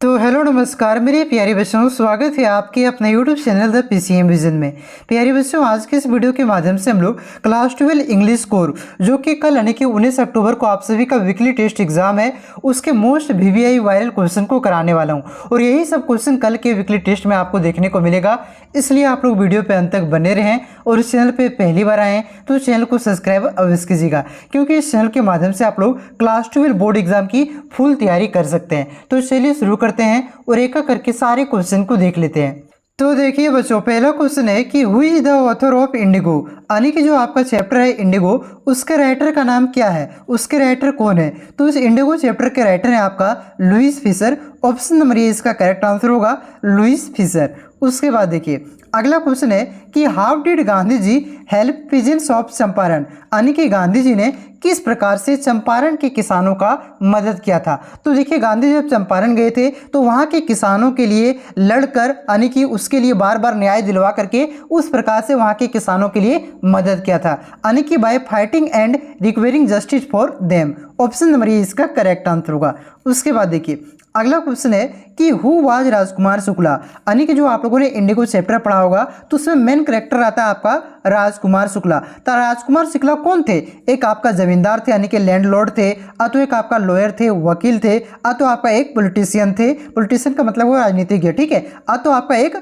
तो हेलो नमस्कार मेरे प्यारे बच्चों, स्वागत है आपके अपने YouTube channel the PCM vision में। प्यारे बच्चों, आज के इस वीडियो के माध्यम से हम लोग क्लास 12 इंग्लिश कोर जो कि कल यानी कि 19 अक्टूबर को आप सभी का वीकली टेस्ट एग्जाम है, उसके मोस्ट VVI वायरल क्वेश्चन को कराने वाला हूं और यही सब क्वेश्चन कल के वीकली टेस्ट में आपको देखने को मिलेगा। इसलिए आप लोग वीडियो पे अंत तक बने रहें और इस चैनल पे पहली बार आएँ तो चैनल को सब्सक्राइब अवश्य कीजिएगा, क्योंकि इस चैनल के माध्यम से आप लोग क्लास 12 बोर्ड एग्जाम की फुल तैयारी कर सकते हैं। तो चलिए शुरू करते हैं और एक करके सारे क्वेश्चन को देख लेते हैं। तो देखिए बच्चों, पहला क्वेश्चन है कि who is the author of Indigo, यानी कि जो आपका चैप्टर है इंडिगो, उसके राइटर का नाम क्या है, उसके राइटर कौन है। तो इस इंडिगो चैप्टर के राइटर है आपका Louis Fischer. Option number A इसका करेक्ट आंसर होगा लुइस फिशर। उसके बाद देखिए अगला क्वेश्चन है कि how did Gandhi ji help peasants of Champaran, यानी कि गांधी जी ने किस प्रकार से चंपारण के किसानों का मदद किया था। तो देखिए गांधी जी जब चंपारण गए थे तो वहाँ के किसानों के लिए लड़कर, यानी कि उसके लिए बार बार न्याय दिलवा करके उस प्रकार से वहाँ के किसानों के लिए मदद किया था, यानी कि by fighting and requiring justice for them. Option number A इसका करेक्ट आंसर होगा। उसके बाद देखिए अगला क्वेश्चन है कि हु वाज राजकुमार शुक्ला, यानी कि जो आप लोगों ने इंडिगो चैप्टर पढ़ा होगा तो उसमें मेन कैरेक्टर आता है आपका राजकुमार शुक्ला। तो राजकुमार शुक्ला कौन थे? एक आपका जमींदार थे, यानी कि लैंडलॉर्ड थे, तो एक आपका लॉयर थे, वकील थे, तो आपका एक पॉलिटिशियन थे। पॉलिटिशियन का मतलब वो राजनीतिज्ञ, ठीक है। तो आपका एक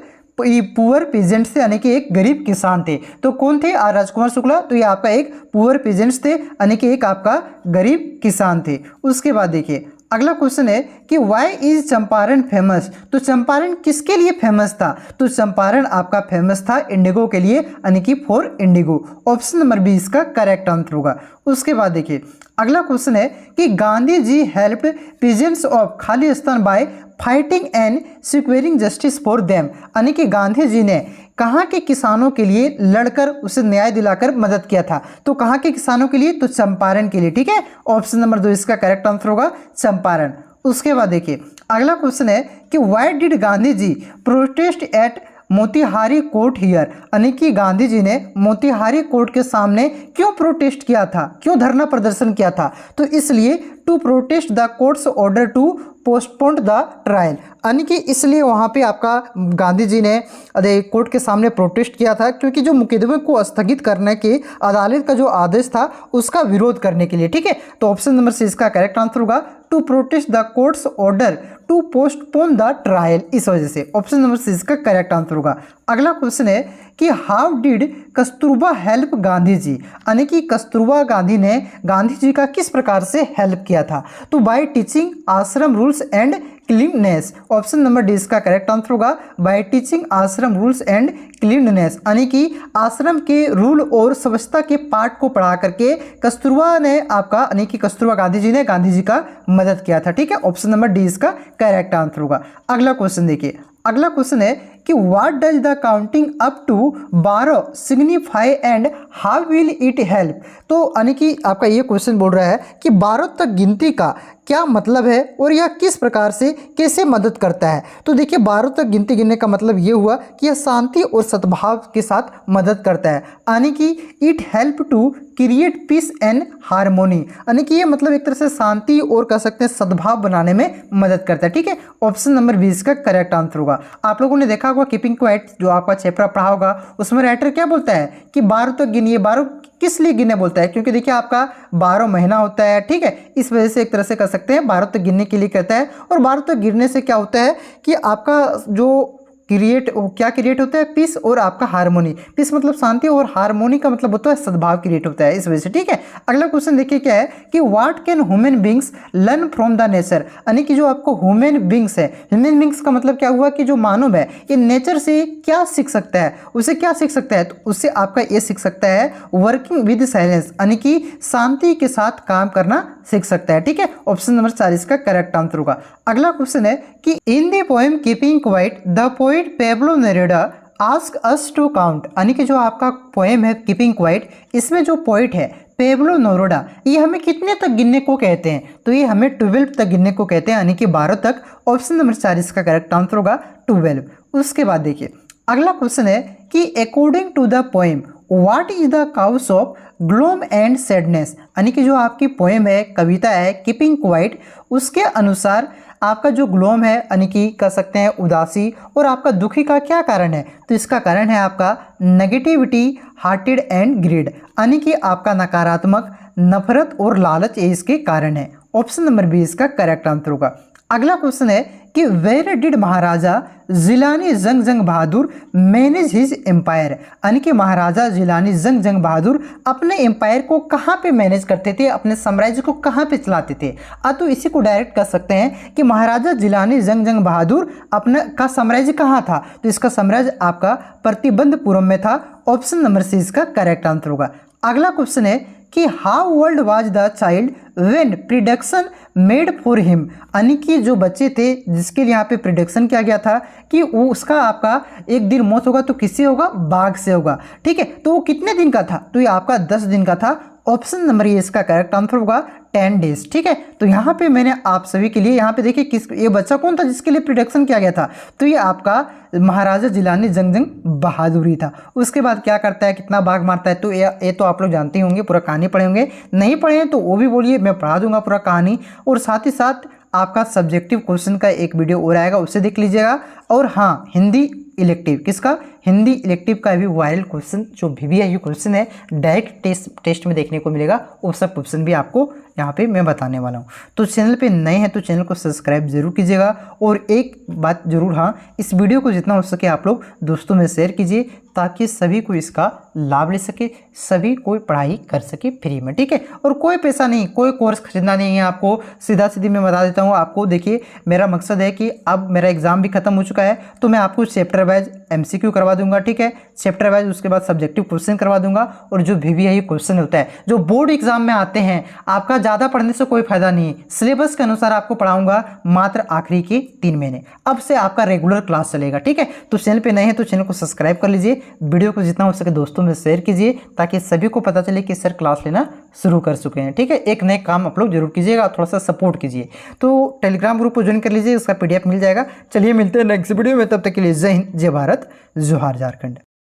पुअर पीजेंट्स थे, यानी कि एक गरीब किसान थे। तो कौन थे राजकुमार शुक्ला? तो ये आपका एक पुअर पीजेंट्स थे, यानी कि एक आपका गरीब किसान थे। उसके बाद देखिए अगला क्वेश्चन है कि वाई इज चंपारण फेमस, तो चंपारण किसके लिए फेमस था? तो चंपारण आपका फेमस था इंडिगो के लिए, यानी कि for indigo. Option number B इसका करेक्ट आंसर होगा। उसके बाद देखिए अगला क्वेश्चन है कि Gandhi ji help peasants of Khalistan by fighting and securing justice for them, यानी कि गांधी जी ने कहाँ के किसानों के लिए लड़कर उसे न्याय दिलाकर मदद किया था। तो कहाँ के किसानों के लिए? तो चंपारण के लिए, ठीक है। ऑप्शन नंबर 2 इसका करेक्ट आंसर होगा चंपारण। उसके बाद देखिए अगला क्वेश्चन है कि why did Gandhi ji protest at Motihari court here, यानी कि गांधी जी ने मोतिहारी कोर्ट के सामने क्यों प्रोटेस्ट किया था, क्यों धरना प्रदर्शन किया था? तो इसलिए to protest the court's order to postpone the trial, यानी कि इसलिए वहाँ पे आपका गांधी जी ने कोर्ट के सामने प्रोटेस्ट किया था, क्योंकि जो मुकदमे को स्थगित करने के अदालत का जो आदेश था उसका विरोध करने के लिए, ठीक है। तो ऑप्शन नंबर सी इसका करेक्ट आंसर होगा to protest the court's order to postpone the trial, इस वजह से ऑप्शन नंबर सी इसका करेक्ट आंसर होगा। अगला क्वेश्चन है कि how did Kasturba help Gandhi ji, यानी कि कस्तूरबा गांधी ने गांधी जी का किस प्रकार से हेल्प किया था? तो by teaching ashram rules and cleanliness. Option number D इसका करेक्ट आंसर होगा by teaching ashram rules and cleanliness, यानी कि आश्रम के रूल और स्वच्छता के पाठ को पढ़ा करके कस्तूरबा ने आपका, यानी कि कस्तूरबा गांधी जी ने गांधी जी का मदद किया था, ठीक है। ऑप्शन नंबर डी इसका करेक्ट आंसर होगा। अगला क्वेश्चन देखिए अगला क्वेश्चन है कि what does the counting up to 12 signify and how will it help. तो यानी कि आपका ये क्वेश्चन बोल रहा है कि 12 तक गिनती का क्या मतलब है और यह किस प्रकार से कैसे मदद करता है। तो देखिए 12 तक गिनती गिनने का मतलब ये हुआ कि यह शांति और सद्भाव के साथ मदद करता है, यानी कि it help to create peace and harmony, यानी कि ये मतलब एक तरह से शांति और कह सकते हैं सद्भाव बनाने में मदद करता है, ठीक है। ऑप्शन नंबर 20 का करेक्ट आंसर होगा। आप लोगों ने देखा होगा कीपिंग क्वाइट जो आपका चैप्टर पढ़ा होगा, उसमें राइटर क्या बोलता है कि 12 तक गिनिए। 12 किस लिए गिनने बोलता है? क्योंकि देखिए आपका 12 महीना होता है, ठीक है। इस वजह से एक तरह से कह सकते हैं 12 तक गिनने के लिए कहता है। और 12 तक गिनने से क्या होता है कि आपका जो क्या क्रिएट होता है? पीस और आपका हारमोनी। पीस मतलब शांति और हारमोनी का मतलब होता है सद्भाव क्रिएट होता है, इस वजह से, ठीक है। अगला क्वेश्चन देखिए क्या है कि what can human beings learn from the nature, यानी कि जो आपको ह्यूमन बींग्स है, ह्यूमन बींग्स का मतलब क्या हुआ कि जो मानव है ये नेचर से क्या सीख सकता है, उसे क्या सीख सकता है? तो उससे आपका ये सीख सकता है वर्किंग विद साइलेंस, यानी कि शांति के साथ काम करना सीख सकता है, ठीक है। ऑप्शन नंबर 40 का करेक्ट आंसर होगा। अगला क्वेश्चन है कि in the poem keeping quiet the poet Pablo Neruda ask us to count, यानी कि जो आपका पोएम है कीपिंग क्वाइट, इसमें जो पोइट है पेब्लो नेरुदा, ये हमें कितने तक गिनने को कहते हैं? तो ये हमें 12 तक गिनने को कहते हैं, यानी कि 12 तक। ऑप्शन नंबर 40 का करेक्ट आंसर होगा 12। उसके बाद देखिए अगला क्वेश्चन है कि according to the poem what is the cause of gloom and sadness, यानी कि जो आपकी पोएम है, कविता है कीपिंग क्वाइट, उसके अनुसार आपका जो ग्लोम है यानी कि कह सकते हैं उदासी और आपका दुखी का क्या कारण है, तो इसका कारण है आपका नेगेटिविटी, हार्टेड एंड ग्रीड, यानी कि आपका नकारात्मक, नफरत और लालच ये इसके कारण है। ऑप्शन नंबर बी इसका करेक्ट आंसर होगा। अगला क्वेश्चन है कि वेयर डिड महाराजा जिलानी जंग जंग बहादुर मैनेज हिज एम्पायर, यानी कि महाराजा जिलानी जंग जंग बहादुर अपने एम्पायर को कहाँ पे मैनेज करते थे, अपने साम्राज्य को कहाँ पे चलाते थे। तो इसी को डायरेक्ट कर सकते हैं कि महाराजा जिलानी जंग जंग बहादुर अपने का साम्राज्य कहाँ था, तो इसका साम्राज्य आपका प्रतिबंधपुरम में था। ऑप्शन नंबर सी इसका करेक्ट आंसर होगा। अगला क्वेश्चन है कि how old was the child when prediction made for him, यानी कि जो बच्चे थे जिसके लिए यहाँ पे प्रिडिक्शन किया गया था कि वो उसका आपका एक दिन मौत होगा, तो किससे होगा, बाघ से होगा। ठीक है, तो वो कितने दिन का था, तो ये आपका 10 दिन का था। ऑप्शन नंबर ये इसका करेक्ट आंसर होगा 10 डेज। ठीक है, तो यहाँ पे मैंने आप सभी के लिए यहाँ पे देखिए किस ये बच्चा कौन था जिसके लिए प्रिडिक्शन किया गया था, तो ये आपका महाराजा जिलानी जंग जंग बहादुर ही था। उसके बाद क्या करता है, कितना बाघ मारता है, तो ये तो आप लोग जानते ही होंगे, पूरा कहानी पढ़े होंगे, नहीं पढ़े हैं तो वो भी बोलिए, मैं पढ़ा दूंगा पूरा कहानी। और साथ ही साथ आपका सब्जेक्टिव क्वेश्चन का एक वीडियो और आएगा, उसे देख लीजिएगा। और हाँ, हिंदी इलेक्टिव, किसका, हिंदी इलेक्टिव का भी वायरल क्वेश्चन जो VVIU क्वेश्चन है डायरेक्ट टेस्ट में देखने को मिलेगा, वो सब क्वेश्चन भी आपको यहाँ पे मैं बताने वाला हूँ। तो चैनल पे नए हैं तो चैनल को सब्सक्राइब जरूर कीजिएगा। और एक बात जरूर, हाँ, इस वीडियो को जितना हो सके आप लोग दोस्तों में शेयर कीजिए ताकि सभी को इसका लाभ ले सके, सभी कोई पढ़ाई कर सके फ्री में। ठीक है, और कोई पैसा नहीं, कोई कोर्स खरीदना नहीं है आपको, सीधा सीधी मैं बता देता हूँ आपको। देखिए, मेरा मकसद है कि अब मेरा एग्जाम भी खत्म हो चुका है, तो मैं आपको चैप्टर वाइज MCQ करवा दूंगा। ठीक है, चैप्टर वाइज, उसके बाद सब्जेक्टिव क्वेश्चन करवा दूंगा। और जो VVIU क्वेश्चन होता है जो बोर्ड एग्जाम में आते हैं, आपका ज़्यादा पढ़ने से कोई फायदा नहीं है, सिलेबस के अनुसार आपको पढ़ाऊंगा मात्र आखिरी के 3 महीने। अब से आपका रेगुलर क्लास चलेगा। ठीक है, तो चैनल पे नए हैं तो चैनल को सब्सक्राइब कर लीजिए, वीडियो को जितना हो सके दोस्तों में शेयर कीजिए ताकि सभी को पता चले कि सर क्लास लेना शुरू कर चुके हैं। ठीक है, एक नए काम आप लोग जरूर कीजिएगा, थोड़ा सा सपोर्ट कीजिए। तो टेलीग्राम ग्रुप को ज्वाइन कर लीजिए, उसका PDF मिल जाएगा। चलिए मिलते हैं नेक्स्ट वीडियो में, तब तक के लिए जय हिंद, जय भारत, जोहार झारखंड।